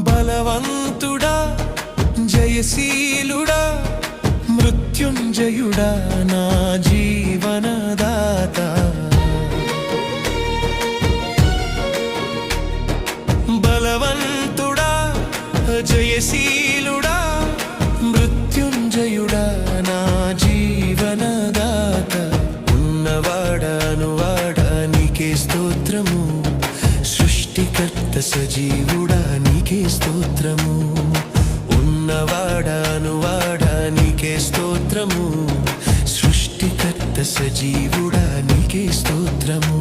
బలవంతుడా జయశీలుడా మృత్యుంజయుడా నా జీవనదాత బలవంతుడా జయశీలుడా మృత్యుంజయుడా నా జీవనదాత ఉన్నవాడా నీకే స్తోత్రము సృష్టికర్త సజీవుడా నీకే స్తోత్రము ఉన్నవాడా నీకే స్తోత్రము సృష్టికర్త సజీవుడా నీకే స్తోత్రము